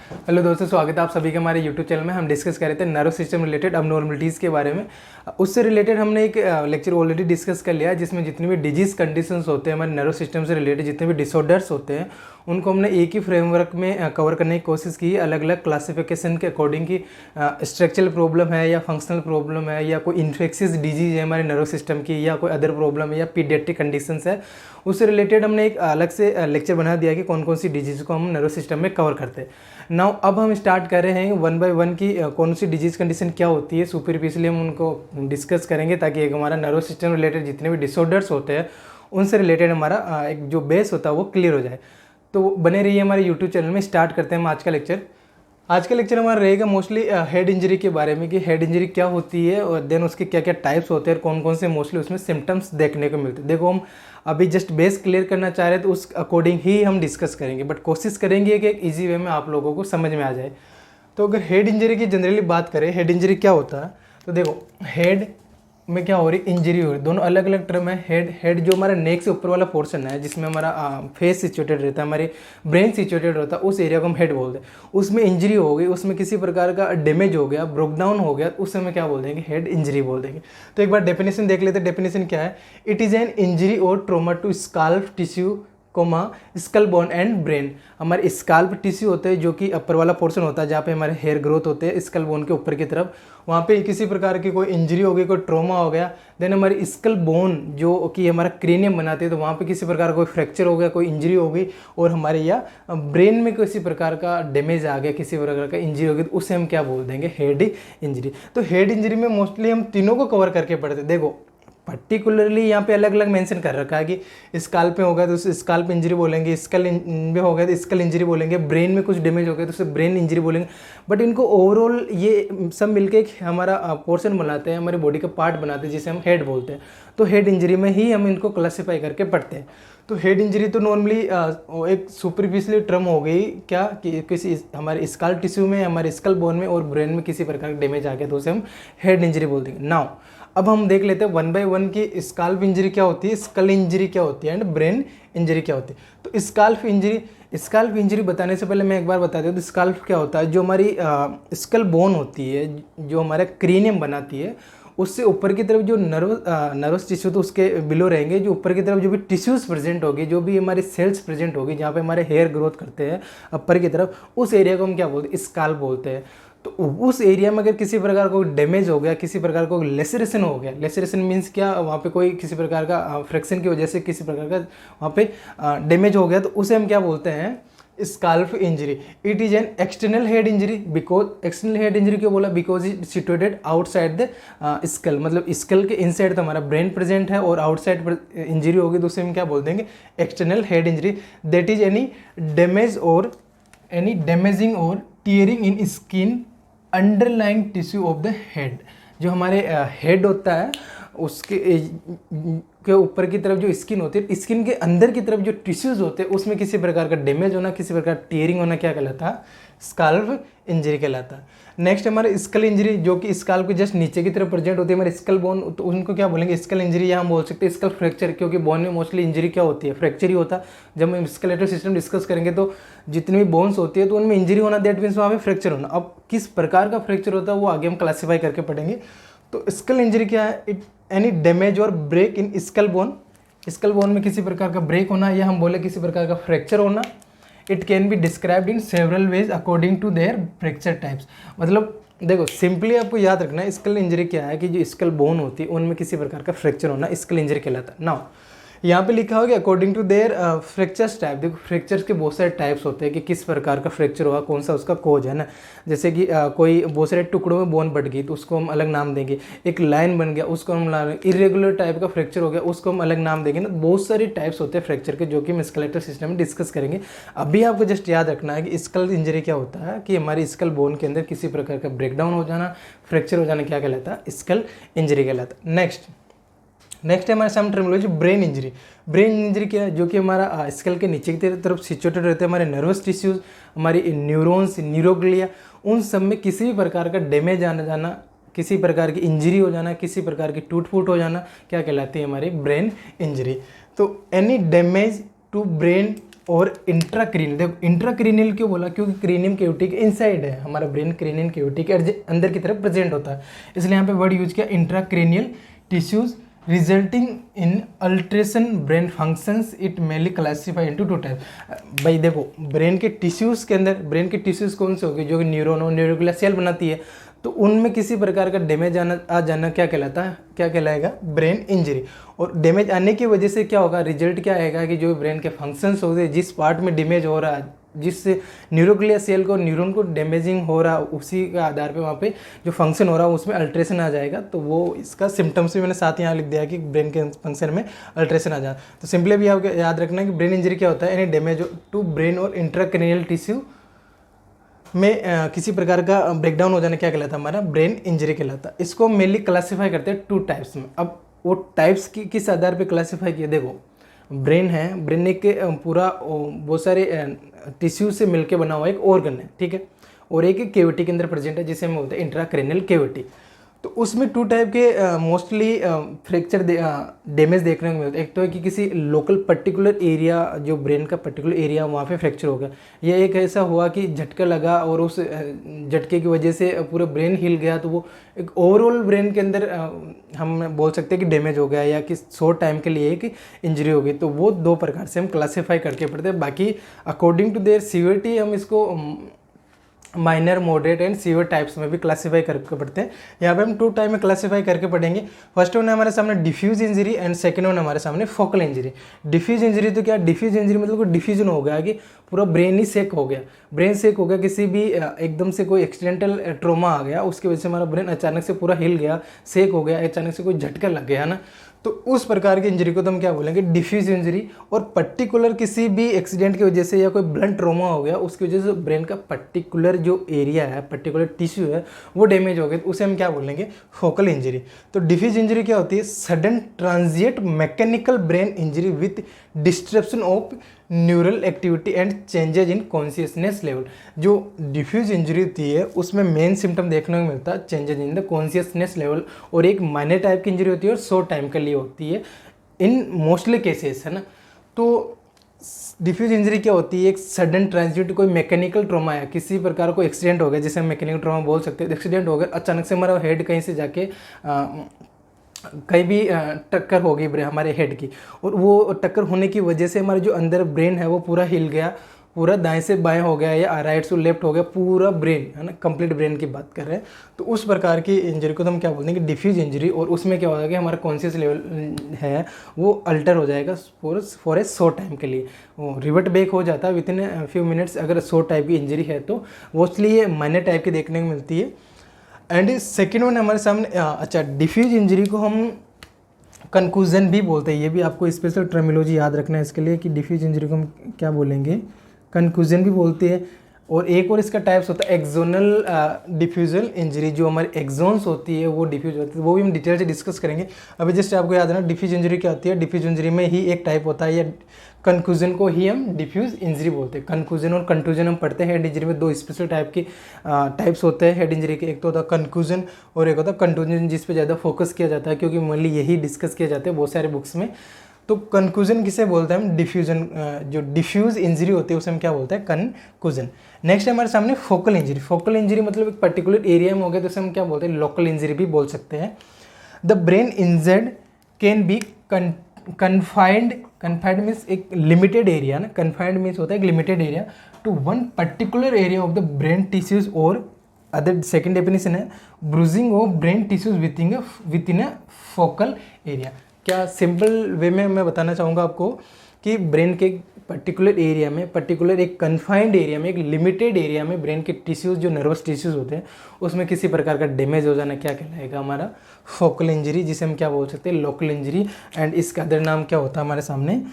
Hello दोस्तों, स्वागत है आप सभी के हमारे यूट्यूब चैनल में। हम डिस्कस कर रहे थे नर्व सिस्टम रिलेटेड अबनॉर्मलिटीज़ के बारे में। उससे रिलेटेड हमने एक लेक्चर ऑलरेडी डिस्कस कर लिया है, जिसमें जितनी भी डिजीज कंडीशंस होते हैं हमारे नर्व सिस्टम से रिलेटेड, जितने भी डिसऑर्डर्स होते हैं उनको हमने एक ही फ्रेमवर्क में कवर करने की कोशिश की है। अलग अलग क्लासिफिकेशन के अकॉर्डिंग की स्ट्रक्चरल प्रॉब्लम है या फंक्शनल प्रॉब्लम है या कोई इन्फेक्शियस डिजीज है हमारे नर्व सिस्टम की या कोई अदर प्रॉब्लम है या पीडियाट्रिक कंडीशंस है, उससे रिलेटेड हमने एक अलग से लेक्चर बना दिया कि कौन कौन सी डिजीज़ को हम नर्व सिस्टम में कवर करते हैं। नाउ अब हम स्टार्ट कर रहे हैं वन बाय वन की कौन सी डिजीज़ कंडीशन क्या होती है, सुपरफिशियली हम उनको डिस्कस करेंगे ताकि एक हमारा नर्व सिस्टम रिलेटेड जितने भी डिसऑर्डर्स होते हैं उनसे रिलेटेड हमारा एक जो बेस होता है वो क्लियर हो जाए। तो बने रहिए हमारे यूट्यूब चैनल में। स्टार्ट करते हैं हम आज का लेक्चर। आज का लेक्चर हमारा रहेगा मोस्टली हेड इंजरी के बारे में कि हेड इंजरी क्या होती है और देन उसके क्या क्या टाइप्स होते हैं और कौन कौन से मोस्टली उसमें सिम्टम्स देखने को मिलते हैं। देखो, हम अभी जस्ट बेस क्लियर करना चाह रहे हैं तो उस अकॉर्डिंग ही हम डिस्कस करेंगे, बट कोशिश करेंगे कि एक ईजी वे में आप लोगों को समझ में आ जाए। तो अगर हेड इंजरी की जनरली बात करें, हेड इंजरी क्या होता है, तो देखो हेड में क्या हो रही, इंजरी हो रही, दोनों अलग अलग टर्म है। हेड जो हमारा नेक से ऊपर वाला पोर्शन है जिसमें हमारा फेस सिचुएटेड रहता है, हमारी ब्रेन सिचुएटेड रहता है, उस एरिया को हम हेड बोलते हैं। उसमें इंजरी हो गई, उसमें किसी प्रकार का डैमेज हो गया, ब्रोक डाउन हो गया, उस समय क्या बोल देंगे, हेड इंजरी बोल देंगे। तो एक बार डेफिनेशन देख लेते हैं। डेफिनेशन क्या है, इट इज़ एन इंजरी और trauma to scalp tissue comma skull bone and brain. हमारे स्काल्प टिश्यू होते हैं जो कि अपर वाला पोर्शन होता है जहाँ पे हमारे हेयर ग्रोथ होते हैं स्कल बोन के ऊपर की तरफ। वहाँ पे किसी प्रकार की कोई इंजरी हो गई, कोई ट्रॉमा हो गया, देन हमारी स्कल बोन जो कि हमारा क्रेनियम बनाती है, तो वहाँ पे किसी प्रकार का कोई फ्रैक्चर हो गया, कोई इंजरी हो गई, और हमारे या ब्रेन में किसी प्रकार का डैमेज आ गया, किसी प्रकार का इंजरी हो गई, तो उसे हम क्या बोल देंगे, हेड इंजरी। तो हेड इंजरी में मोस्टली हम तीनों को कवर करके पढ़ते। देखो पर्टिकुलरली यहाँ पे अलग अलग मेंशन कर रखा है कि स्काल्प में हो गया तो उसे स्काल्प इंजरी बोलेंगे, स्कल में हो गया तो स्कल इंजरी बोलेंगे, ब्रेन में कुछ डैमेज हो गया तो उसे ब्रेन इंजरी बोलेंगे। बट इनको ओवरऑल ये सब मिलके एक हमारा पोर्शन बनाते हैं, हमारी बॉडी का पार्ट बनाते हैं जिसे हम हेड बोलते हैं। तो हेड इंजरी में ही हम इनको क्लासीफाई करके पढ़ते हैं। तो हेड इंजरी तो नॉर्मली एक सुपरफिशियल टर्म हो गई क्या कि किसी हमारे स्कल टिश्यू में, हमारे स्कल बोन में और ब्रेन में किसी प्रकार का डैमेज आ गया तो उसे हम हेड इंजरी बोल देंगे। नाउ अब हम देख लेते हैं वन बाय वन की स्काल्प इंजरी क्या होती है, स्कल इंजरी क्या होती है एंड ब्रेन इंजरी क्या होती है। तो स्काल्प इंजरी बताने से पहले मैं एक बार बता दूं, तो स्काल्प क्या होता है, जो हमारी स्कल बोन होती है जो हमारा क्रेनियम बनाती है, उससे ऊपर की तरफ जो नर्वस टिश्यू तो उसके बिलो रहेंगे, जो ऊपर की तरफ जो भी टिश्यूज़ प्रेजेंट होगी, जो भी हमारे सेल्स प्रेजेंट होगी जहाँ पे हमारे हेयर ग्रोथ करते हैं अपर की तरफ, उस एरिया को हम क्या बोलते हैं, स्काल्प बोलते हैं। तो उस एरिया में अगर किसी प्रकार का डैमेज हो गया, किसी प्रकार का लेसरेशन हो गया, लेसरेशन मीन्स क्या, वहाँ पे कोई किसी प्रकार का फ्रैक्शन की वजह से किसी प्रकार का वहाँ पे डैमेज हो गया, तो उसे हम क्या बोलते हैं, scalp injury. It is an external head injury. Because external head injury क्यों बोला, because it situated outside the skull, मतलब स्कल के इनसाइड तो हमारा ब्रेन प्रेजेंट है और आउटसाइड इंजरी होगी तो उसे हम क्या बोल देंगे, external head injury. That is any damage और एनी डैमेजिंग और tearing in skin underlying tissue of the head. जो हमारे हेड होता है उसके के ऊपर की तरफ जो स्किन होती है, स्किन के अंदर की तरफ जो टिश्यूज होते हैं उसमें किसी प्रकार का डैमेज होना, किसी प्रकार टीयरिंग होना क्या कहलाता है, स्काल्प इंजरी कहलाता है। नेक्स्ट हमारे स्कल इंजरी, जो कि स्काल्प के जस्ट नीचे की तरफ प्रेजेंट होती है हमारे स्कल बोन, तो उनको क्या बोलेंगे, स्कल इंजरी, या हम बोल सकते हैं स्कल फ्रैक्चर, क्योंकि बोन में मोस्टली इंजरी क्या होती है, फ्रैक्चर ही होता है। जब हम स्केलेटल सिस्टम डिस्कस करेंगे तो जितनी भी बोन्स होती है तो उनमें इंजरी होना, दैट मीन्स वहाँ पे फ्रैक्चर होना। अब किस प्रकार का फ्रैक्चर होता है वो आगे हम क्लासीफाई करके पढ़ेंगे। तो स्कल इंजरी क्या है, इट एनी डैमेज और break in skull bone, skull bone में किसी प्रकार का ब्रेक होना, या हम बोले किसी प्रकार का फ्रैक्चर होना। It can be described in several ways according to their fracture types. मतलब देखो सिंपली आपको याद रखना है, स्कल इंजरी क्या है कि जो स्कल बोन होती है उनमें किसी प्रकार का फ्रैक्चर होना स्कल इंजरी कहलाता है। नाउ यहाँ पे लिखा होगा according to their fractures type. देखो फ्रैक्चर्स के बहुत सारे टाइप्स होते हैं कि किस प्रकार का फ्रैक्चर होगा, कौन सा उसका कोज है ना। जैसे कि कोई बहुत सारे टुकड़ों में बोन बढ़ गई तो उसको हम अलग नाम देंगे, एक लाइन बन गया उसको हम इरेगुलर टाइप का फ्रैक्चर हो गया उसको हम अलग नाम देंगे ना। बहुत सारे टाइप्स होते हैं फ्रैक्चर के जो कि हम स्केलेटल सिस्टम में डिस्कस करेंगे। अभी आपको जस्ट याद रखना है कि स्कल इंजरी क्या होता है कि हमारी स्कल बोन के अंदर किसी प्रकार का ब्रेकडाउन हो जाना, फ्रैक्चर हो जाना क्या कहलाता है, स्कल इंजरी कहलाता है। नेक्स्ट है हमारे सामने terminology brain injury. Brain injury क्या है, जो कि हमारा स्कल के नीचे की तरफ सिचुएटेड रहते हैं हमारे नर्वस टिश्यूज, हमारी न्यूरॉन्स, न्यूरोग्लिया, उन सब में किसी भी प्रकार का डैमेज आना जाना, किसी प्रकार की इंजरी हो जाना, किसी प्रकार की टूट फूट हो जाना क्या कहलाती है, हमारी ब्रेन इंजरी। तो एनी डैमेज टू ब्रेन और इंट्राक्रीनियल। देखो इंट्राक्रीनियल क्यों बोला, क्योंकि क्रेनियम कैविटी के इनसाइड है हमारा ब्रेन, क्रेनियम कैविटी के अंदर की तरफ प्रेजेंट होता है, इसलिए यहाँ पे वर्ड यूज किया intracranial tissues resulting in alteration brain functions it mainly classify into two type. भाई देखो ब्रेन के टिश्यूज़ के अंदर, ब्रेन के टिश्यूज़ कौन से हो गए, जो कि न्यूरॉन और न्यूरोग्लिया सेल बनाती है, तो उनमें किसी प्रकार का डैमेज आ जाना क्या कहलाता है, क्या कहलाएगा, ब्रेन इंजरी। और डैमेज आने की वजह से क्या होगा, रिजल्ट क्या आएगा कि जो ब्रेन के फंक्शंस होते हैं, जिस पार्ट में डैमेज हो रहा है, जिस न्यूरोग्लिया सेल को, न्यूरॉन को डैमेजिंग हो रहा है, उसी के आधार पे वहाँ पे जो फंक्शन हो रहा है उसमें अल्ट्रेशन आ जाएगा। तो वो इसका सिम्टम्स भी मैंने साथ यहाँ लिख दिया कि ब्रेन के फंक्शन में अल्ट्रेशन आ जाए। तो सिंपली भी आपको याद रखना है कि ब्रेन इंजरी क्या होता है, यानी डैमेज टू ब्रेन और इंट्राक्रेनियल टिश्यू में किसी प्रकार का ब्रेकडाउन हो जाना क्या कहलाता है, हमारा ब्रेन इंजरी कहलाता है। इसको मेनली क्लासीफाई करते हैं टू टाइप्स में। अब वो टाइप्स की किस आधार पे क्लासीफाई किया, देखो ब्रेन है, ब्रेन एक पूरा बहुत सारे टिश्यू से मिलके बना हुआ एक ऑर्गन है, ठीक है, और एक कैविटी के अंदर प्रेजेंट है जिसे हम बोलते हैं इंट्राक्रेनियल कैविटी। तो उसमें टू टाइप के मोस्टली फ्रैक्चर डैमेज देखने को मिलता है। एक तो है कि किसी लोकल पर्टिकुलर एरिया, जो ब्रेन का पर्टिकुलर एरिया वहाँ पे फ्रैक्चर हो गया, या एक ऐसा हुआ कि झटका लगा और उस झटके की वजह से पूरा ब्रेन हिल गया, तो वो एक ओवरऑल ब्रेन के अंदर हम बोल सकते हैं कि डैमेज हो गया या कि शॉर्ट टाइम के लिए एक इंजरी हो गई। तो वो दो प्रकार से हम क्लासीफाई करके पढ़ते हैं। बाकी अकॉर्डिंग टू देयर सीवियरिटी हम इसको minor, moderate and severe types में भी क्लासीफाई करके पढ़ते हैं। यहाँ पे हम टू टाइप में क्लासीफाई करके पढ़ेंगे। फर्स्ट वन है हमारे सामने diffuse injury and second one हमारे सामने फोकल इंजरी। डिफ्यूज इंजरी तो क्या, डिफ्यूज इंजरी मतलब कोई डिफ्यूजन हो गया कि पूरा ब्रेन ही सेक हो गया, ब्रेन सेक हो गया, किसी भी एकदम से कोई एक्सीडेंटल ट्रोमा आ गया, उसकी वजह से हमारा ब्रेन अचानक से पूरा हिल गया, सेक हो गया, अचानक से कोई झटका लग गया ना, तो उस प्रकार की इंजरी को तो हम क्या बोलेंगे, डिफ्यूज इंजरी। और पर्टिकुलर किसी भी एक्सीडेंट की वजह से या कोई ब्लंट ट्रॉमा हो गया, उसकी वजह से ब्रेन का पर्टिकुलर जो एरिया है, पर्टिकुलर टिश्यू है, वो डैमेज हो गया, तो उसे हम क्या बोलेंगे, फोकल इंजरी। तो डिफ्यूज इंजरी क्या होती है, sudden transient mechanical brain injury with disruption of neural activity and changes in consciousness level. जो डिफ्यूज इंजरी होती है उसमें मेन सिम्टम देखने को मिलता है changes in the consciousness level, और एक माइनर टाइप की इंजरी होती है और शॉर्ट टाइम के लिए होती है इन मोस्टली केसेस, है ना। तो डिफ्यूज इंजरी क्या होती है, एक सडन ट्रांजिट, कोई मैकेनिकल ट्रॉमा है, किसी प्रकार को एक्सीडेंट हो गया, जिसे हम मैकेनिकल ट्रॉमा बोल सकते हैं। एक्सीडेंट हो गया, अचानक से हमारा हेड कहीं से जाके कहीं भी टक्कर हो गई हमारे हेड की, और वो टक्कर होने की वजह से हमारा जो अंदर ब्रेन है वो पूरा हिल गया, पूरा दाएं से बाएं हो गया या राइट से लेफ्ट हो गया, पूरा ब्रेन, है ना, कंप्लीट ब्रेन की बात कर रहे हैं। तो उस प्रकार की इंजरी को तो हम क्या बोलते हैं कि डिफ्यूज इंजरी। और उसमें क्या होगा कि हमारा कॉन्शियस लेवल है वो अल्टर हो जाएगा फॉर ए शॉर्ट टाइम के लिए, वो रिवर्ट बैक हो जाता है विद इन फ्यू मिनट्स। अगर शॉर्ट टाइप की इंजरी है तो मोस्टली ये माइनर टाइप की देखने को मिलती है। एंड सेकेंड वन हमारे सामने अच्छा, डिफ्यूज इंजरी को हम कंक्लूजन भी बोलते हैं। ये भी आपको स्पेशल टर्मिनोलॉजी याद रखना है इसके लिए कि डिफ्यूज इंजरी को हम क्या बोलेंगे, कंक्लूजन भी बोलते हैं। और एक और इसका टाइप्स होता है एक्सोनल डिफ्यूजल इंजरी, जो हमारी एक्सोन्स होती है वो डिफ्यूज होती है, वो भी हम डिटेल से डिस्कस करेंगे। अभी जस्ट आपको याद है ना डिफ्यूज इंजरी क्या होती है, डिफ्यूज इंजरी में ही एक टाइप होता है, या कंक्लूजन को ही हम डिफ्यूज इंजरी बोलते हैं। कंक्लूजन और कंटूजन हम पढ़ते हैं। हेड इंजरी में दो स्पेशल टाइप की टाइप्स होते हैं हेड इंजरी के, एक तो होता है कंक्लूजन और एक होता है कंटूजन, जिस पे ज़्यादा फोकस किया जाता है क्योंकि मेनली यही डिस्कस किया जाता है बहुत सारे बुक्स में। तो कंक्लूजन किसे बोलते हैं हम, डिफ्यूजन, जो डिफ्यूज इंजरी होती है उसे हम क्या बोलते हैं, कंक्लूजन। नेक्स्ट है हमारे सामने फोकल इंजरी। फोकल इंजरी मतलब एक पर्टिकुलर एरिया में हो गया तो उसे हम क्या बोलते हैं, लोकल इंजरी भी बोल सकते हैं। The brain injured can be confined means एक लिमिटेड एरिया ना, कन्फाइंड मीन्स होता है एक limited area to one particular area of the brain tissues, और अदर सेकेंड डेफिनेशन है bruising of brain tissues within a focal area. क्या simple way में मैं बताना चाहूँगा आपको कि ब्रेन के पर्टिकुलर एरिया में, पर्टिकुलर एक कन्फाइंड एरिया में, एक लिमिटेड एरिया में ब्रेन के टिश्यूज, जो नर्वस टिश्यूज होते हैं, उसमें किसी प्रकार का डैमेज हो जाना क्या कहलाएगा, हमारा फोकल इंजरी, जिसे हम क्या बोल सकते हैं, लोकल इंजरी। एंड इसका अदर नाम क्या होता है हमारे सामने,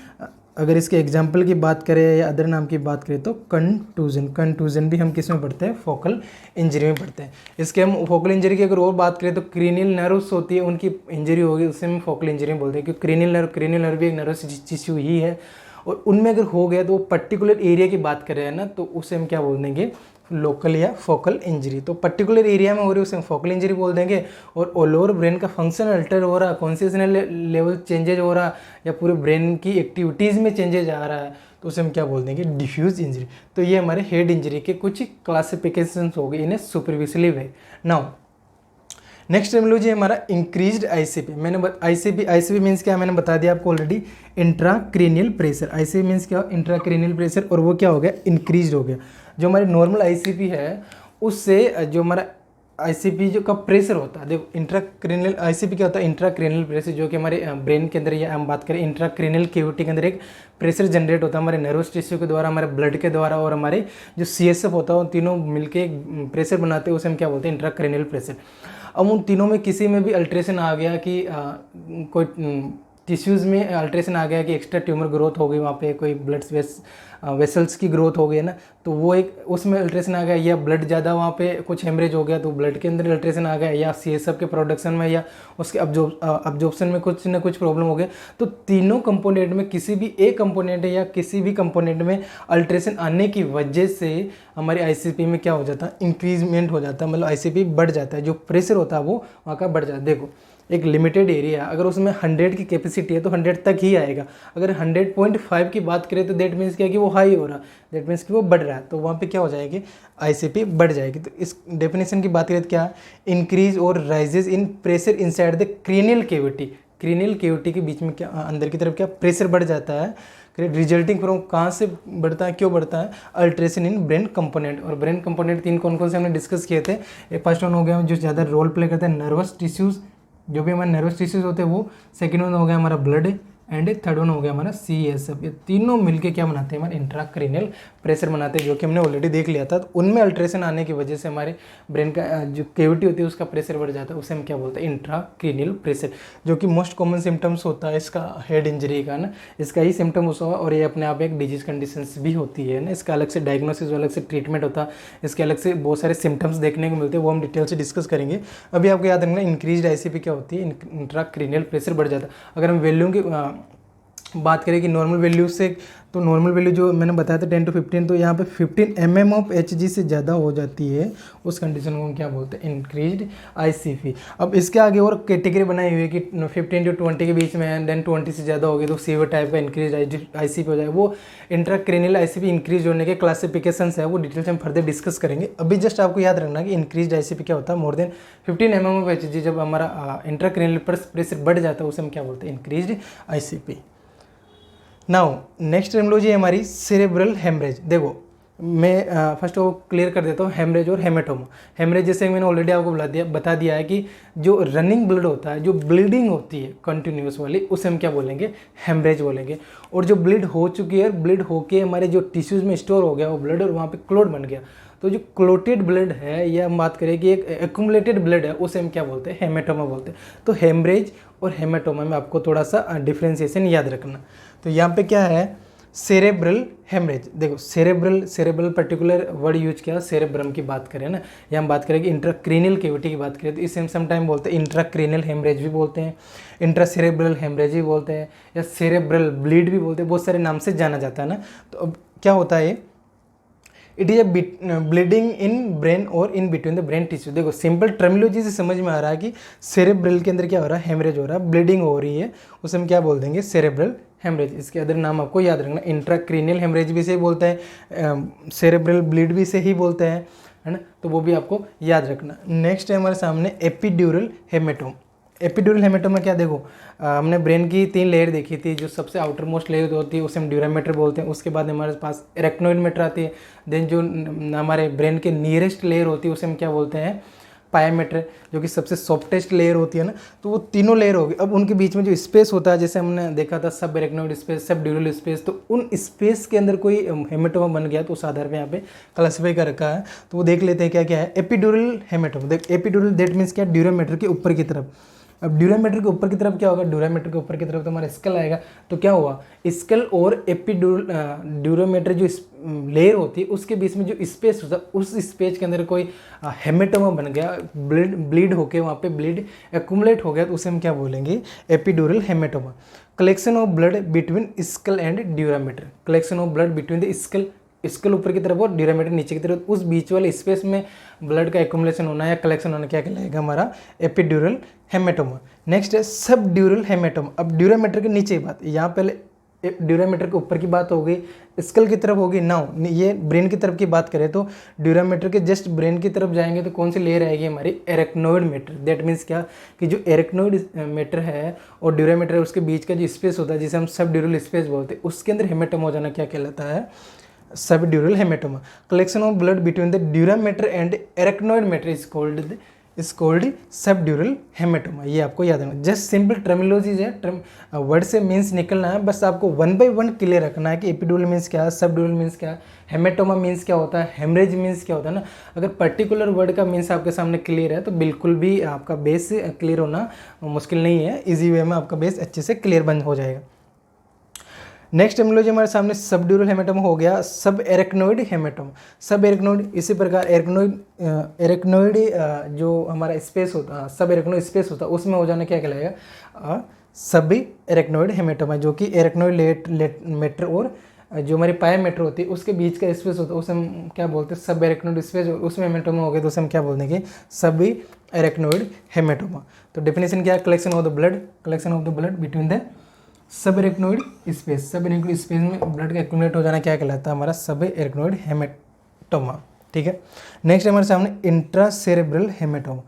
अगर इसके एग्जाम्पल की बात करें या अदर नाम की बात करें तो कंटूजन। कंटूजन भी हम किस में पढ़ते हैं, फोकल इंजरी में पढ़ते हैं। इसके हम फोकल इंजरी की अगर और बात करें तो क्रेनियल नर्व्स होती है, उनकी इंजरी होगी, उसे हम फोकल इंजरी में बोलते हैं, क्योंकि क्रेनियल नर्व भी एक नर्वस टिश्यू ही है, और उनमें अगर हो गया तो वो पर्टिकुलर एरिया की बात कर रहे हैं ना, तो उसे हम क्या बोल देंगे, लोकल या फोकल इंजरी। तो पर्टिकुलर एरिया में हो रही है उसे हम फोकल इंजरी बोल देंगे। और ऑल ओवर ब्रेन का फंक्शन अल्टर हो रहा, कॉन्शियसनेस लेवल चेंजेज हो रहा, या पूरे ब्रेन की एक्टिविटीज़ में चेंजेज आ रहा है, तो उसे हम क्या बोल देंगे, डिफ्यूज इंजरी। तो ये हमारे हेड इंजरी के कुछ क्लासिफिकेशंस हो गए इन ए सुपरफिशियली वे। नाउ नेक्स्ट टर्मिनोलॉजी है हमारा इंक्रीज्ड आईसीपी। मैंने आईसीपी मीन्स क्या, मैंने बता दिया आपको already, intracranial pressure. ICP means क्या, इंट्राक्रेनियल प्रेशर, और वो क्या हो गया, इंक्रीज्ड हो गया। जो हमारे नॉर्मल आईसीपी है उससे जो हमारा आईसीपी जो का प्रेशर होता है, देखो इंट्राक्रेनियल आईसीपी क्या होता है, इंट्राक्रेनियल प्रेशर, जो कि हमारे ब्रेन के अंदर, या हम बात करें इंट्राक्रेनियल कैविटी के अंदर एक प्रेशर जनरेट होता है हमारे नर्वस टिश्यू के द्वारा, हमारे ब्लड के द्वारा, और हमारे जो सीएसएफ होता है, उन तीनों मिलके एक प्रेशर बनाते हैं, उसे हम क्या बोलते हैं, इंट्राक्रेनियल प्रेशर। अब उन तीनों में किसी में भी अल्ट्रेशन आ गया कि कोई टिश्यूज़ में अल्ट्रेशन आ गया कि एक्स्ट्रा ट्यूमर ग्रोथ हो गई, वहाँ पे कोई ब्लड वेसल्स की ग्रोथ हो गई है ना, तो वो एक उसमें अल्ट्रेशन आ गया, या ब्लड ज़्यादा वहाँ पे कुछ हेमरेज हो गया तो ब्लड के अंदर अल्ट्रेशन आ गया, या सीएसएफ के प्रोडक्शन में या उसके अब्जॉर्प्शन में कुछ ना कुछ प्रॉब्लम हो गया। तो तीनों कंपोनेंट में किसी भी एक कंपोनेंट या किसी भी कंपोनेंट में अल्ट्रेशन आने की वजह से हमारे आईसीपी में क्या हो जाता है, इंक्रीजमेंट हो जाता है, मतलब आईसीपी बढ़ जाता है, जो प्रेशर होता है वो वहाँ का बढ़ जाता है। देखो एक लिमिटेड एरिया, अगर उसमें 100 की कैपेसिटी है तो 100 तक ही आएगा। अगर 100.5 की बात करें तो दैट मीन्स क्या कि वो हाई हो रहा, दैट मीन्स कि वो बढ़ रहा है, तो वहाँ पे क्या हो जाएगी, आईसीपी बढ़ जाएगी। तो इस डेफिनेशन की बात करें तो क्या, इंक्रीज और rises in pressure inside the cranial cavity. Cranial cavity के बीच में क्या, अंदर की तरफ क्या प्रेशर बढ़ जाता है, रिजल्टिंग फ्रॉम, कहाँ से बढ़ता है, क्यों बढ़ता है, अल्ट्रेशन इन ब्रेन कंपोनेंट। और ब्रेन कंपोनेंट तीन कौन कौन से हमने डिस्कस किए थे। एक फर्स्ट वन हो गया जो ज़्यादा रोल प्ले करता है नर्वस टिश्यूज़, जो भी हमारे नर्वस टिश्यूज होते हैं वो। सेकंड वन हो गया हमारा ब्लड, एंड थर्ड वन हो गया हमारा सीएसएफ। ये तीनों मिलके क्या बनाते हैं, हमारे इंट्राक्रेनियल प्रेशर बनाते हैं, जो कि हमने ऑलरेडी देख लिया था। तो उनमें अल्ट्रेशन आने की वजह से हमारे ब्रेन का जो कैविटी होती है उसका प्रेशर बढ़ जाता है, उसे हम क्या बोलते हैं, इंट्राक्रेनियल प्रेशर, जो कि मोस्ट कॉमन सिम्टम्स होता है इसका हेड इंजरी का ना, इसका ही सिम्टम होता है। और ये अपने आप एक डिजीज कंडीशंस भी होती है ना, इसका अलग से डायग्नोसिस, अलग से ट्रीटमेंट होता है, इसके अलग से बहुत सारे सिम्टम्स देखने को मिलते हैं, वो हम डिटेल से डिस्कस करेंगे। अभी आपको याद रखना इंक्रीज्ड आईसीपी क्या होती है, इंट्राक्रेनियल प्रेशर बढ़ जाता है। अगर हम वैल्यू की बात करें कि नॉर्मल वैल्यू से, तो नॉर्मल वैल्यू जो मैंने बताया था 10 to 15, तो यहाँ पे 15 mm ऑफ HG से ज़्यादा हो जाती है, उस कंडीशन को हम क्या बोलते हैं, इंक्रीज्ड आईसीपी। अब इसके आगे और कैटेगरी बनाई हुई है कि 15 to 20 के बीच में है, देन 20 से ज़्यादा होगी तो सीवियर टाइप का इंक्रीज आईसीपी हो जाएगा। वो इंट्राक्रेनियल आईसीपी इंक्रीज होने के क्लासिफिकेशंस है, वो डिटेल से हम फर्दर डिस्कस करेंगे। अभी जस्ट आपको याद रखना कि इंक्रीज आईसीपी क्या होता है, more than 15 mm of HG जब हमारा इंट्राक्रेनियल प्रेशर बढ़ जाता है उसे हम क्या बोलते हैं, increased ICP. Now next terminology है हमारी सेरेब्रल हेमरेज। देखो मैं फर्स्ट वो क्लियर कर देता हूँ, हेमरेज और हेमेटोमा। हेमरेज जैसे मैंने ऑलरेडी आपको बता दिया है कि जो रनिंग ब्लड होता है, जो ब्लीडिंग होती है कंटिन्यूस वाली, उसे हम क्या बोलेंगे, हेमरेज बोलेंगे। और जो ब्लीड हो चुकी है, ब्लीड होके हमारे जो टिश्यूज़ में स्टोर हो गया वो ब्लड, और वहाँ पे क्लोट बन गया, तो जो क्लोटेड ब्लड है, या हम बात करें कि एक एक्यूमुलेटेड ब्लड है, उसे हम क्या बोलते हैं, हेमेटोमा बोलते हैं। तो हेमरेज और हेमेटोमा में आपको थोड़ा सा डिफ्रेंसिएशन याद रखना। तो यहाँ पे क्या है, सेरेब्रल हेमरेज। देखो सेरेब्रल पर्टिकुलर वर्ड यूज किया, सेरेब्रम की बात करें ना, या हम बात करें कि इंट्राक्रेनियल कैविटी की बात करें तो इसे हम समटाइम बोलते हैं इंट्राक्रेनियल हेमरेज भी बोलते हैं, इंट्रासेरेब्रल हेमरेज भी बोलते हैं, या सेरेब्रल ब्लीड भी बोलते हैं, बहुत सारे नाम से जाना जाता है ना। तो अब क्या होता है, it is a bleeding in brain और in between the brain tissue. देखो सिंपल टर्मिनोलॉजी से समझ में आ रहा है कि सेरेब्रल के अंदर क्या हो रहा है, हेमरेज हो रहा है, ब्लीडिंग हो रही है, उसे हम क्या बोल देंगे, सेरेब्रल हेमरेज। इसके अदर नाम आपको याद रखना, इंट्राक्रेनियल हेमरेज भी से ही बोलते हैं, सेरेब्रल ब्लीड भी से ही बोलते हैं, है ना, तो वो भी आपको याद रखना। नेक्स्ट है हमारे सामने एपिड्यूरल हेमेटोम। एपिड्यूरल हेमेटोमा क्या, देखो हमने ब्रेन की 3 लेयर देखी थी, जो सबसे आउटर मोस्ट लेयर होती है उसे हम ड्यूरामेटर बोलते हैं। उसके बाद हमारे पास एरेक्नोइड मैटर आती है, देन जो हमारे ब्रेन के नियरेस्ट लेयर होती है उसे हम क्या बोलते हैं, पायामेटर, जो कि सबसे सॉफ्टेस्ट लेयर होती है ना। तो वो तीनों लेयर होगी। अब उनके बीच में जो स्पेस होता है, जैसे हमने देखा था सब एरेक्नोइड स्पेस, सब ड्यूरल स्पेस, तो उन स्पेस के अंदर कोई हेमेटोमा बन गया तो उस आधार पे यहाँ पे क्लासीफाई कर रखा है। तो वो देख लेते हैं क्या क्या है। एपिड्यूरल हेमेटोमा, देख एपिड्यूरल दैट मीन्स क्या, ड्यूरामेटर के ऊपर की तरफ। अब ड्यूरामेटर के ऊपर की तरफ क्या होगा, ड्यूरामेटर के ऊपर की तरफ तो हमारा स्कल आएगा, तो क्या हुआ, स्कल और ड्यूरामेटर जो लेयर होती है उसके बीच में जो स्पेस होता है, उस स्पेस के अंदर कोई हेमेटोमा बन गया, ब्लीड होके वहाँ पे ब्लीड एक्यूमुलेट हो गया, तो उसे हम क्या बोलेंगे, epidural haematoma. Collection of blood between skull and dura mater, collection of blood between the skull, skull ऊपर की तरफ और ड्यूरामीटर नीचे की तरफ, उस बीच वाले स्पेस में ब्लड का एक्यूमुलेशन होना या कलेक्शन होना क्या कहलाएगा हमारा एपिड्यूरल हेमेटोमा। नेक्स्ट है सब ड्यूरल हेमेटोमा। अब ड्यूरामीटर के नीचे की बात, यहाँ पहले ड्यूरामीटर के ऊपर की बात हो गई, स्कल की तरफ होगी। नाउ ये ब्रेन की तरफ की बात करें तो ड्यूरामीटर के जस्ट ब्रेन की तरफ जाएंगे तो कौन सी लेयर आएगी हमारी एरेक्नोइड मैटर। दैट मीन्स क्या कि जो एरेक्नोइड मैटर है और ड्यूरामीटर है उसके बीच का जो स्पेस होता है जिसे हम सब ड्यूरल स्पेस बोलते हैं, उसके अंदर हेमेटोमा हो जाना क्या कहलाता है, सब ड्यूरल haematoma. Collection of blood between the dura mater and arachnoid matter is called सब ड्यूरल हेमेटोमा। ये आपको याद रखना, जस्ट सिंपल टर्मिनोलॉजीज है, वर्ड से मीन्स निकलना है, बस आपको 1 by 1 क्लियर रखना है कि एपिड्यूरल मीन्स क्या है, सब ड्यूरल मीन्स क्या है, हेमेटोमा मीन्स क्या होता है, हेमरेज मीन्स क्या होता है ना। अगर पर्टिकुलर वर्ड का मीन्स आपके सामने क्लियर है तो बिल्कुल भी आपका बेस क्लियर होना मुश्किल नहीं है, ईजी वे में आपका बेस अच्छे से क्लियर बन हो जाएगा। नेक्स्ट टर्मिनोलॉजी हमारे सामने सब ड्यूरल हेमेटोमा हो गया, सब एरेक्नोइड हेमेटोमा। सब एरेक्नोइड इसी प्रकार एरेक्नोइड जो हमारा स्पेस होता है, सब एरेक्नोइड स्पेस होता है, उसमें हो जाना क्या कहलाएगा सब एरेक्नोइड हेमेटोमा, जो कि एरेक्नोइड मैटर और जो हमारी पाया मैटर होती है उसके बीच का स्पेस होता है उसे हम क्या बोलते हैं, सब एरेक्नोइड स्पेस, और उसमें हेमेटोमा हो गया तो उसे हम क्या बोल देंगे, सब एरेक्नोइड हेमेटोमा। तो डेफिनेशन क्या है, collection of the blood between the sub arachnoid space, सब एरेक्नोइड स्पेस में ब्लड का एक्यूमुलेट हो जाना क्या कहलाता है हमारा सब एरेक्नोइड हेमेटोमा। ठीक है। नेक्स्ट हमारे सामने इंट्रासेरेब्रल हेमेटोमा।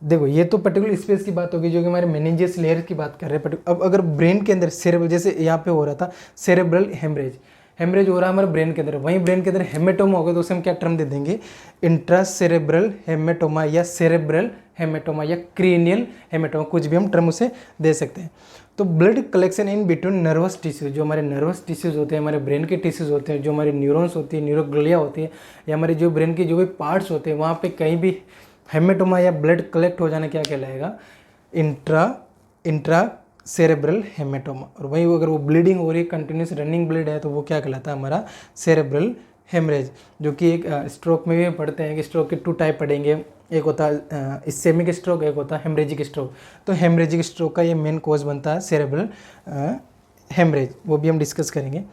देखो ये तो पर्टिकुलर स्पेस की बात होगी जो कि हमारे मेनिंजियस लेयर की बात कर रहे हैं। अब अगर ब्रेन के अंदर सेरेब्रल, जैसे यहाँ पे हो रहा था सेरेब्रल हेमरेज हो रहा है हमारे ब्रेन के अंदर, वहीं ब्रेन के अंदर हेमेटोमा होगा तो उसे हम क्या टर्म दे देंगे, इंट्रासेरेब्रल हेमेटोमा या सेरेब्रल हेमेटोमा या क्रेनियल हेमेटोमा, कुछ भी हम टर्म उसे दे सकते हैं। तो blood collection in between nervous tissues, जो हमारे नर्वस टिश्यूज होते हैं, हमारे ब्रेन के टिश्यूज होते हैं, जो हमारे न्यूरॉन्स होती है, न्यूरोग्लिया होती है, या हमारे जो ब्रेन के जो भी पार्ट्स होते हैं वहाँ पे कहीं भी हेमेटोमा या ब्लड कलेक्ट हो जाना क्या कहलाएगा, इंट्रा सेरेब्रल हेमेटोमा। और वहीं अगर वो ब्लीडिंग हो रही है, कंटिन्यूस रनिंग ब्लड है, तो वो क्या कहलाता है हमारा सेरेब्रल हेमरेज, जो कि एक स्ट्रोक में भी पढ़ते हैं कि स्ट्रोक के 2 टाइप पढ़ेंगे, एक होता है इस्केमिक स्ट्रोक, एक होता है हेमरेजिक स्ट्रोक। तो हेमरेजिक स्ट्रोक का ये मेन कॉज बनता है सेरेब्रल हेमरेज, वो भी हम डिस्कस करेंगे।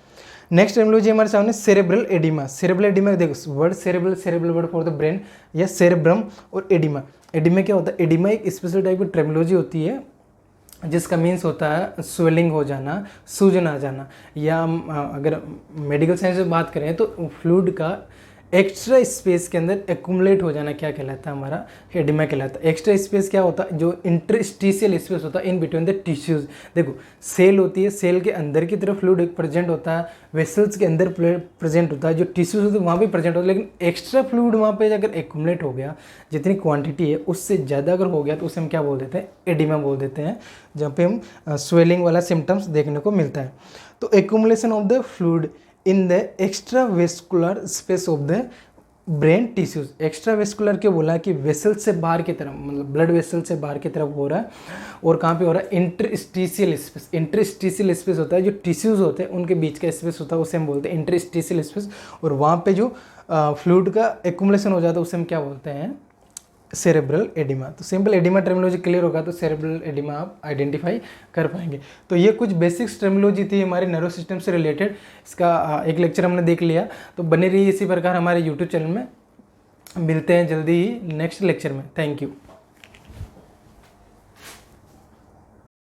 नेक्स्ट टर्मिनोलॉजी हमारे सामने सेरेब्रल एडिमा। सेरेब्रल एडिमा देखो word cerebral word for the brain या सेरेब्रम और एडिमा। एडिमा क्या होता है, एडिमा एक स्पेशल टाइप की टर्मिनोलॉजी होती है जिसका मीन्स होता है स्वेलिंग हो जाना, सूजन आ जाना, या अगर मेडिकल साइंस में बात करें तो फ्लूइड का एक्स्ट्रा स्पेस के अंदर एक्यूमुलेट हो जाना क्या कहलाता है हमारा, एडिमा कहलाता है। एक्स्ट्रा स्पेस क्या होता है, जो इंटरस्टिशियल स्पेस होता है इन बिटवीन द टिश्यूज। देखो सेल होती है, सेल के अंदर की तरफ फ्लूइड प्रेजेंट होता है, वेसल्स के अंदर प्रेजेंट होता है, जो टिश्यूज होते हैं वहाँ भी प्रेजेंट होता है, लेकिन एक्स्ट्रा फ्लूइड वहाँ पे अगर एक्यूमुलेट हो गया, जितनी क्वांटिटी है उससे ज़्यादा अगर हो गया तो उसे हम क्या बोल देते हैं, एडिमा बोल देते हैं, जहाँ पे हम स्वेलिंग वाला सिम्टम्स देखने को मिलता है। तो accumulation of the fluid in the extra vascular space of the brain tissues. Extra vascular क्यों बोला कि वेसल से बाहर की तरफ, मतलब ब्लड वेसल से बाहर की तरफ हो रहा है, और कहाँ पे हो रहा है, इंटरस्टिशियल स्पेस। इंटरस्टिशियल स्पेस होता है जो टिश्यूज होते हैं उनके बीच का स्पेस होता है, उसे हम बोलते हैं इंटरस्टिशियल स्पेस, और वहाँ पे जो फ्लूइड का एक्यूमुलेशन हो जाता है उसे हम क्या बोलते हैं, सेरेब्रल एडिमा। तो सिंपल एडिमा टर्मिनोलॉजी क्लियर होगा तो सेरेब्रल एडिमा आप आइडेंटिफाई कर पाएंगे। तो ये कुछ बेसिक्स टर्मिनोलॉजी थी हमारे नर्वस सिस्टम से रिलेटेड, इसका एक लेक्चर हमने देख लिया। तो बने रहिए इसी प्रकार हमारे यूट्यूब चैनल में, मिलते हैं जल्दी ही नेक्स्ट लेक्चर में। Thank you.